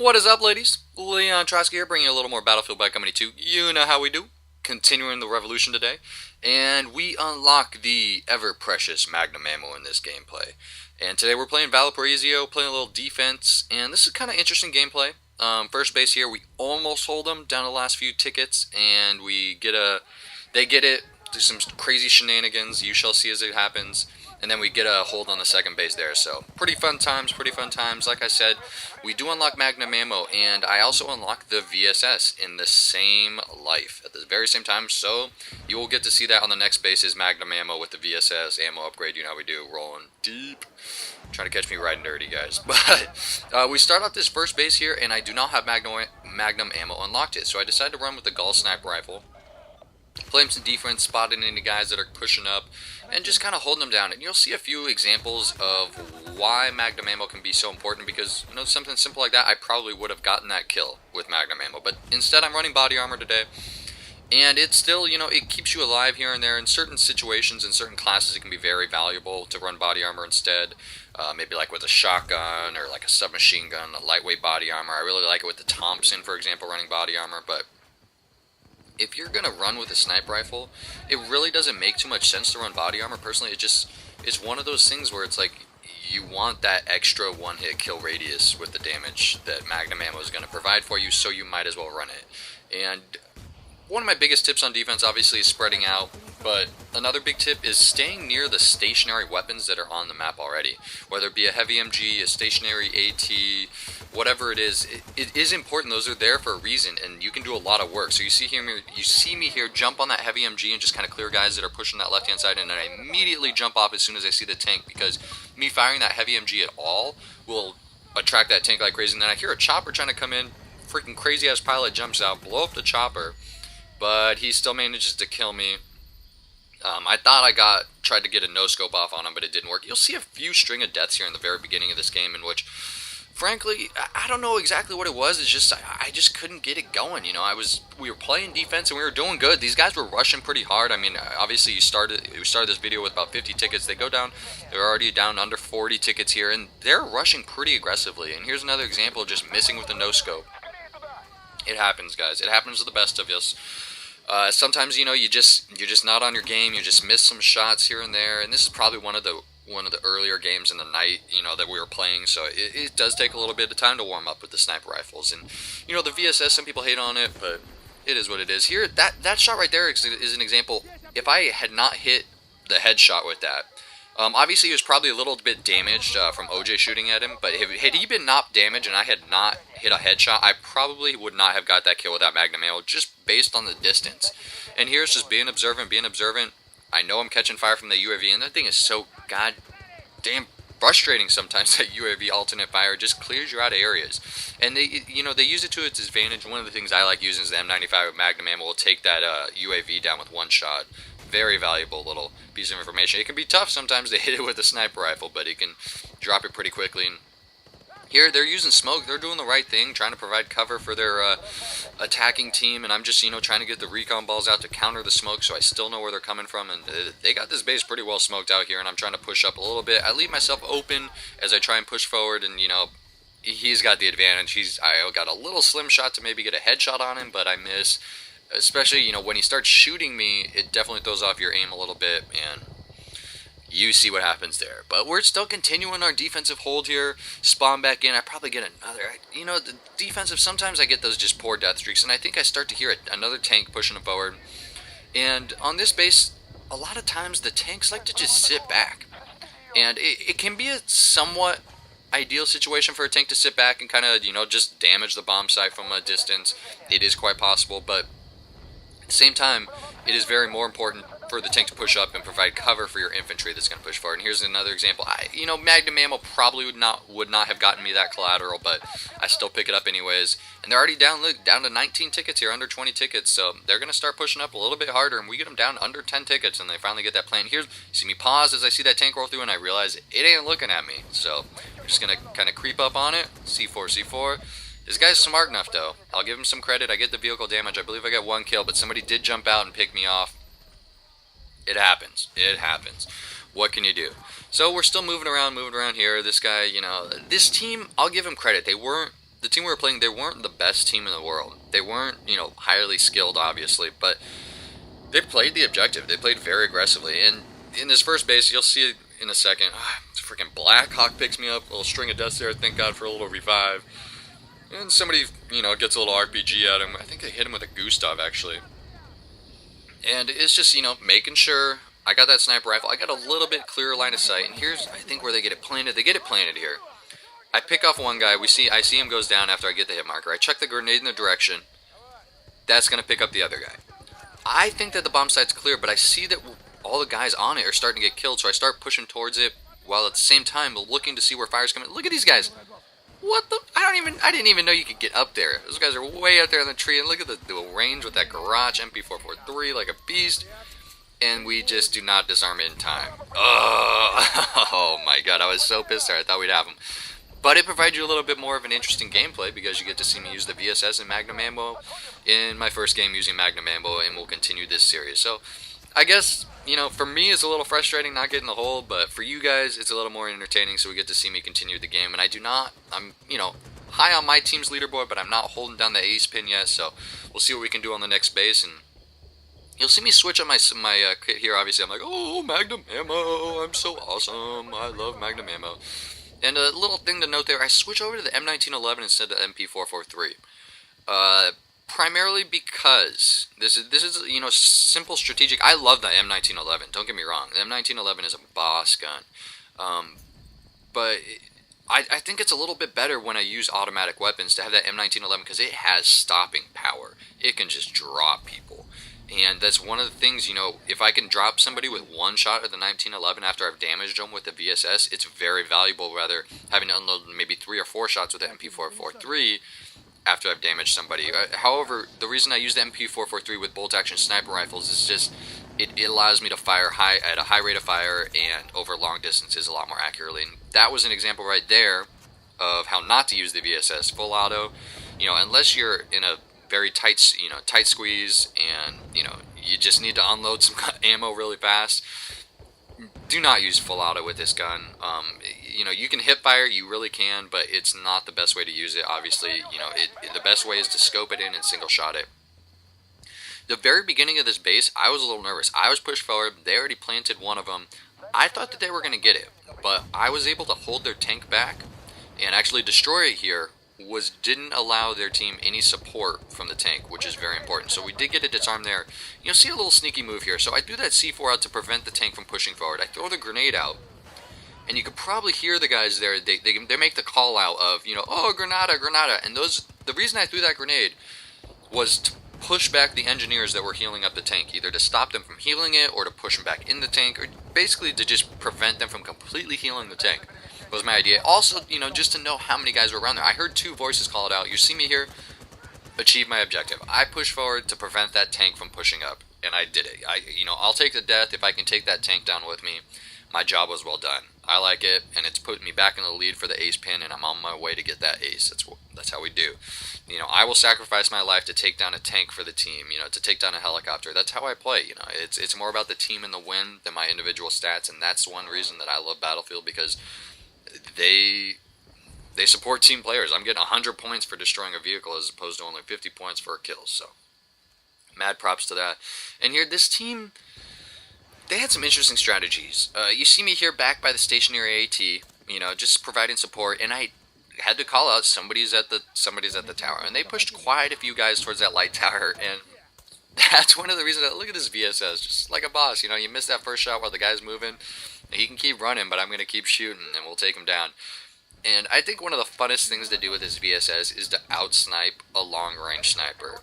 What is up, ladies? Leon Trotsky here, bringing you a little more Battlefield by Company 2. You know how we do. Continuing the revolution today. And we unlock the ever-precious Magnum ammo in this gameplay. And today we're playing Valparaiso, playing a little defense, and this is kind of interesting gameplay. First base here, we almost hold them down to the last few tickets, and they get it, do some crazy shenanigans, you shall see as it happens. And then we get a hold on the second base there. So pretty fun times, pretty fun times. Like I said, we do unlock Magnum ammo, and I also unlock the VSS in the same life at the very same time. So you will get to see that on the next base is Magnum ammo with the VSS ammo upgrade. You know how we do, rolling deep. Trying to catch me riding dirty, guys. But we start off this first base here, and I do not have Magnum ammo unlocked yet. So I decided to run with the Gull Sniper Rifle. Playing some defense, spotting any guys that are pushing up, and just kind of holding them down. And you'll see a few examples of why Magnum ammo can be so important, because, you know, something simple like that, I probably would have gotten that kill with Magnum ammo. But instead, I'm running body armor today, and it's still, you know, it keeps you alive here and there. In certain situations, in certain classes, it can be very valuable to run body armor instead. Maybe like with a shotgun, or like a submachine gun, a lightweight body armor. I really like it with the Thompson, for example, running body armor, but if you're gonna run with a sniper rifle, it really doesn't make too much sense to run body armor. Personally, it's one of those things where it's like you want that extra one-hit kill radius with the damage that Magnum ammo is gonna provide for you, so you might as well run it. And one of my biggest tips on defense, obviously, is spreading out, but another big tip is staying near the stationary weapons that are on the map already. Whether it be a heavy MG, a stationary AT, whatever it is important. Those are there for a reason, and you can do a lot of work. So you see me here jump on that heavy MG and just kind of clear guys that are pushing that left-hand side, and then I immediately jump off as soon as I see the tank, because me firing that heavy MG at all will attract that tank like crazy. And then I hear a chopper trying to come in, freaking crazy-ass pilot jumps out, blow up the chopper, but he still manages to kill me. I thought I tried to get a no-scope off on him, but it didn't work. You'll see a few string of deaths here in the very beginning of this game, in which, frankly, I don't know exactly what it was. It's just I just couldn't get it going. You know, we were playing defense and we were doing good. These guys were rushing pretty hard. I mean, obviously we started this video with about 50 tickets. They're already down under 40 tickets here, and they're rushing pretty aggressively. And here's another example of just missing with a no-scope. It happens, guys. It happens to the best of us. Sometimes, you know, you're just not on your game. You just miss some shots here and there. And this is probably one of the earlier games in the night, you know, that we were playing. So it does take a little bit of time to warm up with the sniper rifles. And, you know, the VSS, some people hate on it, but it is what it is. Here, that shot right there is an example. If I had not hit the headshot with that, obviously he was probably a little bit damaged from OJ shooting at him, but had he been not damaged and I had not hit a headshot, I probably would not have got that kill with that Magnum ammo, just based on the distance. And here's just being observant. I know I'm catching fire from the UAV, and that thing is so goddamn frustrating sometimes. That UAV alternate fire just clears you out of areas, and they use it to its advantage. One of the things I like using is the M95 with Magnum ammo will take that UAV down with one shot. Very valuable little piece of information. It can be tough sometimes to hit it with a sniper rifle, but it can drop it pretty quickly. And here, they're using smoke. They're doing the right thing, trying to provide cover for their attacking team, and I'm just, you know, trying to get the recon balls out to counter the smoke, so I still know where they're coming from. And they got this base pretty well smoked out here, and I'm trying to push up a little bit. I leave myself open as I try and push forward, and, you know, he's got the advantage. I got a little slim shot to maybe get a headshot on him, but I miss. Especially, you know, when he starts shooting me, it definitely throws off your aim a little bit, and you see what happens there. But we're still continuing our defensive hold here. Spawn back in. I probably get another. You know, the defensive, sometimes I get those just poor death streaks, and I think I start to hear another tank pushing him forward. And on this base, a lot of times the tanks like to just sit back. And it can be a somewhat ideal situation for a tank to sit back and kind of, you know, just damage the bomb site from a distance. It is quite possible, but at the same time, it is very more important for the tank to push up and provide cover for your infantry that's going to push forward. And here's another example. Magnum ammo probably would not have gotten me that collateral, but I still pick it up anyways. And they're already down to 19 tickets here, under 20 tickets, so they're going to start pushing up a little bit harder, and we get them down under 10 tickets, and they finally get that plant. Here, you see me pause as I see that tank roll through, and I realize it ain't looking at me. So I'm just going to kind of creep up on it. C4. This guy's smart enough, though. I'll give him some credit. I get the vehicle damage. I believe I got one kill, but somebody did jump out and pick me off. It happens. What can you do? So we're still moving around here. This guy, you know, this team, I'll give him credit. They weren't the team we were playing, they weren't the best team in the world. They weren't, highly skilled, obviously, but they played the objective. They played very aggressively. And in this first base, you'll see it in a second. Freaking Blackhawk picks me up. A little string of deaths there. Thank God for a little revive. And somebody, gets a little RPG at him. I think they hit him with a Gustav, actually. And it's just, making sure I got that sniper rifle. I got a little bit clearer line of sight. And here's, I think, where they get it planted. They get it planted here. I pick off one guy. I see him goes down after I get the hit marker. I chuck the grenade in the direction. That's going to pick up the other guy. I think that the bomb site's clear, but I see that all the guys on it are starting to get killed, so I start pushing towards it, while at the same time looking to see where fire's coming. Look at these guys. What the? I didn't even know you could get up there. Those guys are way up there in the tree, and look at the range with that garage MP443 like a beast. And we just do not disarm it in time. Oh my god, I was so pissed there. I thought we'd have them. But it provides you a little bit more of an interesting gameplay because you get to see me use the VSS and Magnum ammo in my first game using Magnum ammo, and we'll continue this series. So I guess, for me it's a little frustrating not getting the hole, but for you guys it's a little more entertaining, so we get to see me continue the game. And I'm high on my team's leaderboard, but I'm not holding down the ace pin yet, so we'll see what we can do on the next base. And you'll see me switch on my kit here. Obviously I'm like, oh, Magnum ammo, I'm so awesome, I love Magnum ammo. And a little thing to note there, I switch over to the M1911 instead of MP443. Primarily because this is simple strategic. I love the M1911. Don't get me wrong. The M1911 is a boss gun. But I think it's a little bit better when I use automatic weapons to have that M1911 because it has stopping power. It can just drop people. And that's one of the things, if I can drop somebody with one shot of the 1911 after I've damaged them with the VSS, it's very valuable rather having to unload maybe 3 or 4 shots with the MP443 after I've damaged somebody. However, the reason I use the MP443 with bolt-action sniper rifles is just it allows me to fire at a high rate of fire and over long distances a lot more accurately. And that was an example right there of how not to use the VSS. Full auto, unless you're in a very tight squeeze, and you just need to unload some ammo really fast. Do not use full auto with this gun. You can hip fire, you really can, but it's not the best way to use it. Obviously, the best way is to scope it in and single shot it. The very beginning of this base, I was a little nervous. I was pushed forward. They already planted one of them. I thought that they were going to get it, but I was able to hold their tank back and actually destroy it here. Didn't allow their team any support from the tank, which is very important. So we did get a disarm there. You'll see a little sneaky move here. So I do that C4 out to prevent the tank from pushing forward. I throw the grenade out, and you could probably hear the guys there. They make the call out of, oh, Granada, Granada. And the reason I threw that grenade was to push back the engineers that were healing up the tank, either to stop them from healing it or to push them back in the tank, or basically to just prevent them from completely healing the tank. Was my idea. Also, just to know how many guys were around there. I heard 2 voices call it out. You see me here, achieve my objective. I pushed forward to prevent that tank from pushing up, and I did it. I'll take the death if I can take that tank down with me. My job was well done. I like it, and it's putting me back in the lead for the ace pin, and I'm on my way to get that ace. That's how we do. I will sacrifice my life to take down a tank for the team, to take down a helicopter. That's how I play, It's more about the team and the win than my individual stats, and that's one reason that I love Battlefield, because they support team players. I'm getting 100 points for destroying a vehicle as opposed to only 50 points for a kill. So, mad props to that. And here, this team, they had some interesting strategies. You see me here back by the stationary AT, just providing support, and I had to call out somebody's at the tower, and they pushed quite a few guys towards that light tower, and that's one of the reasons. Look at this VSS, just like a boss. You missed that first shot while the guy's moving. He can keep running, but I'm going to keep shooting, and we'll take him down. And I think one of the funnest things to do with this VSS is to out-snipe a long-range sniper.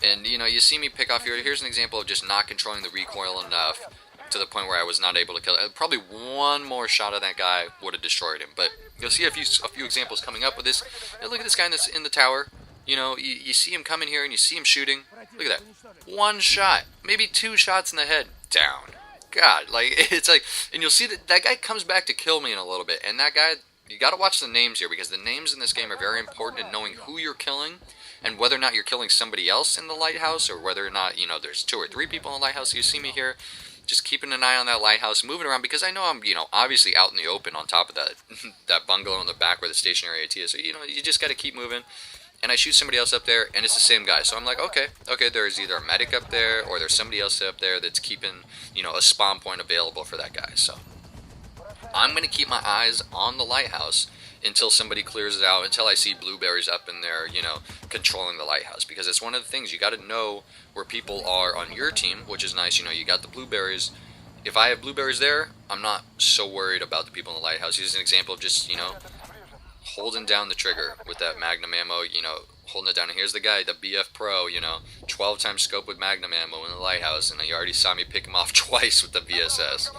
And, you see me pick off here. Here's an example of just not controlling the recoil enough to the point where I was not able to kill it. Probably one more shot of that guy would have destroyed him. But you'll see a few examples coming up with this. Look at this guy in the tower. You see him coming here, and you see him shooting. Look at that. One shot. Maybe 2 shots in the head. Down. God, it's like, and you'll see that guy comes back to kill me in a little bit, and that guy, you gotta watch the names here, because the names in this game are very important in knowing who you're killing, and whether or not you're killing somebody else in the lighthouse, or whether or not, there's 2 or 3 people in the lighthouse. You see me here, just keeping an eye on that lighthouse, moving around, because I know I'm, obviously out in the open on top of that that bungalow in the back where the stationary AT is. So, you just got to keep moving. And I shoot somebody else up there, and it's the same guy. So I'm like, okay, there's either a medic up there, or there's somebody else up there that's keeping, a spawn point available for that guy. So I'm going to keep my eyes on the lighthouse until somebody clears it out, until I see blueberries up in there, controlling the lighthouse. Because it's one of the things, you got to know where people are on your team, which is nice. You got the blueberries. If I have blueberries there, I'm not so worried about the people in the lighthouse. Here's an example of just, holding down the trigger with that Magnum ammo, holding it down. And here's the guy, the BF Pro, 12 times scope with Magnum ammo in the lighthouse, and you already saw me pick him off twice with the VSS.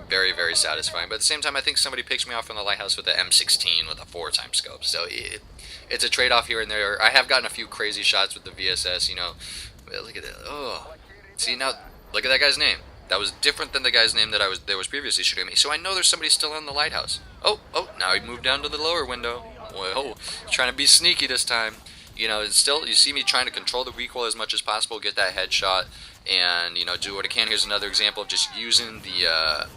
Very, very satisfying. But at the same time, I think somebody picks me off from the lighthouse with the M16 with a 4 times scope. So it's a trade-off here and there. I have gotten a few crazy shots with the VSS, Look at that. Oh. See, now, look at that guy's name. That was different than the guy's name that was previously shooting me. So I know there's somebody still in the lighthouse. Oh, now he moved down to the lower window. Whoa, trying to be sneaky this time. And still, you see me trying to control the recoil as much as possible, get that headshot, and, do what I can. Here's another example of just using the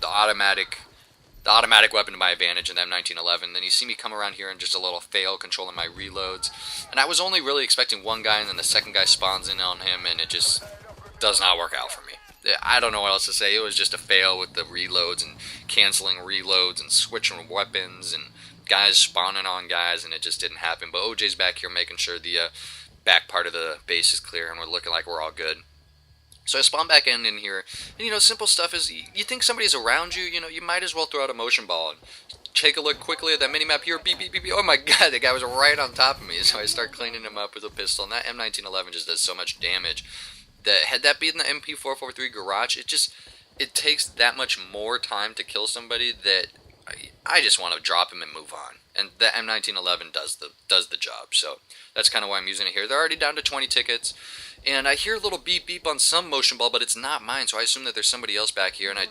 automatic weapon to my advantage in the M1911. Then you see me come around here and just a little fail controlling my reloads. And I was only really expecting one guy, and then the second guy spawns in on him, and it just does not work out for me. I don't know what else to say. It was just a fail with the reloads and canceling reloads and switching weapons and guys spawning on guys, and it just didn't happen. But OJ's back here making sure the back part of the base is clear, and we're looking like we're all good. So I spawn back in here, and simple stuff is, you think somebody's around you, you might as well throw out a motion ball and take a look quickly at that minimap here, beep, beep, beep, beep. Oh my god, the guy was right on top of me, so I start cleaning him up with a pistol, and that M1911 just does so much damage. Had that been the MP443 Garage, it takes that much more time to kill somebody that I just want to drop him and move on. And the M1911 does the job. So that's kind of why I'm using it here. They're already down to 20 tickets. And I hear a little beep beep on some motion ball, but it's not mine. So I assume that there's somebody else back here, and I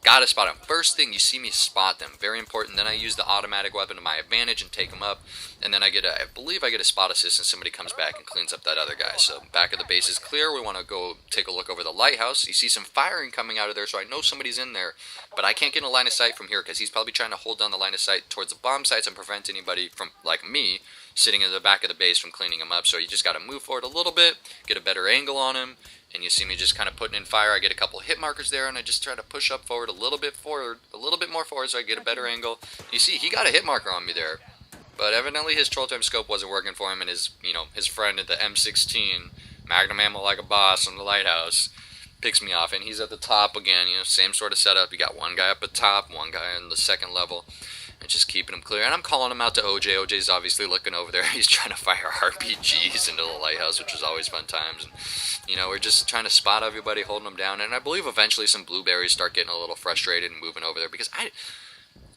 gotta spot him. First thing, you see me spot them. Very important. Then I use the automatic weapon to my advantage and take them up. And then I believe I get a spot assist, and somebody comes back and cleans up that other guy. So back of the base is clear. We want to go take a look over the lighthouse. You see some firing coming out of there, so I know somebody's in there. But I can't get in a line of sight from here, because he's probably trying to hold down the line of sight towards the bomb sites and prevent anybody from, like me, sitting in the back of the base from cleaning him up. So you just got to move forward a little bit, get a better angle on him, and you see me just kind of putting in fire. I get a couple hit markers there, and I just try to push up forward a little bit more forward, so I get a better angle. You see, he got a hit marker on me there, but evidently his troll time scope wasn't working for him, and his friend at the M16, Magnum ammo like a boss from the lighthouse, picks me off, and he's at the top again. Same sort of setup. You got one guy up at top, one guy on the second level, and just keeping him clear. And I'm calling him out to OJ. OJ's obviously looking over there. He's trying to fire RPGs into the lighthouse, which was always fun times. And, we're just trying to spot everybody, holding them down. And I believe eventually some blueberries start getting a little frustrated and moving over there, because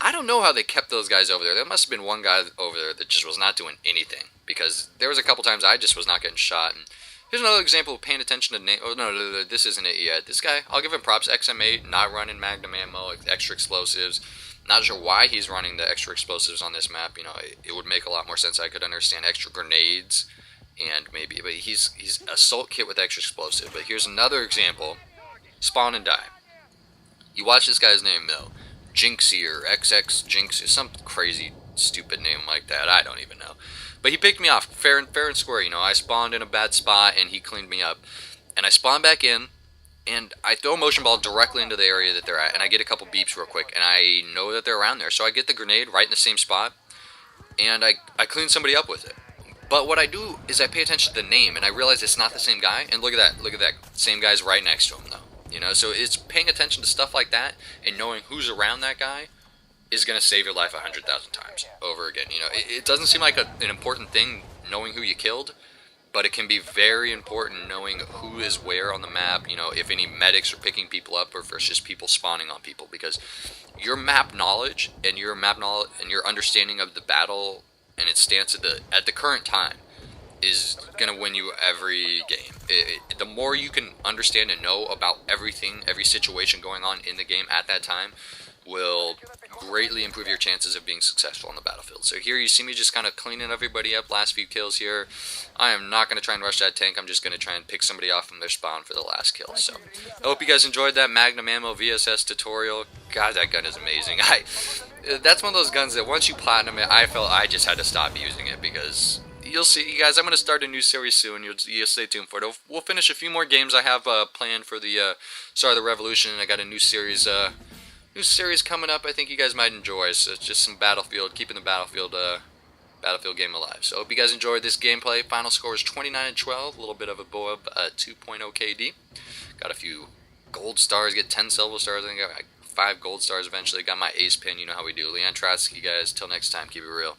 I don't know how they kept those guys over there. There must have been one guy over there that just was not doing anything, because there was a couple times I just was not getting shot. And here's another example of paying attention to oh, no, this isn't it yet. This guy, I'll give him props. XM8, not running Magnum ammo, extra explosives. Not sure why he's running the extra explosives on this map. It would make a lot more sense. I could understand extra grenades, and maybe, but he's assault kit with extra explosive. But here's another example. Spawn and die. You watch this guy's name though, Jinxie or XX Jinx, some crazy stupid name like that. I don't even know. But he picked me off fair and square. I spawned in a bad spot, and he cleaned me up. And I spawned back in, and I throw a motion ball directly into the area that they're at, and I get a couple beeps real quick, and I know that they're around there. So I get the grenade right in the same spot, and I clean somebody up with it. But what I do is I pay attention to the name, and I realize it's not the same guy. And look at that, same guy's right next to him though. So it's paying attention to stuff like that, and knowing who's around that guy is going to save your life 100,000 times over again. It doesn't seem like an important thing knowing who you killed, but it can be very important knowing who is where on the map, if any medics are picking people up, or if it's just people spawning on people, because your map knowledge and your understanding of the battle and its stance at the current time is going to win you every game. The more you can understand and know about everything, every situation going on in the game at that time, will greatly improve your chances of being successful on the battlefield. So here you see me just kind of cleaning everybody up, last few kills here. I am not going to try and rush that tank, I'm just going to try and pick somebody off from their spawn for the last kill. So I hope you guys enjoyed that Magnum ammo VSS tutorial. God, that gun is amazing. That's one of those guns that once you platinum it, I felt I just had to stop using it, because you'll see, you guys, I'm going to start a new series soon. You'll stay tuned for it. We'll finish a few more games I have planned for the start of the Revolution, and I got a new series coming up I think you guys might enjoy. So it's just some Battlefield, keeping the Battlefield game alive. So I hope you guys enjoyed this gameplay. Final score is 29-12, a little bit of a above 2.0 KD. Got a few gold stars, get 10 silver stars, I think I got 5 gold stars eventually. Got my ace pin, you know how we do. Leon Trotsky, guys, till next time, keep it real.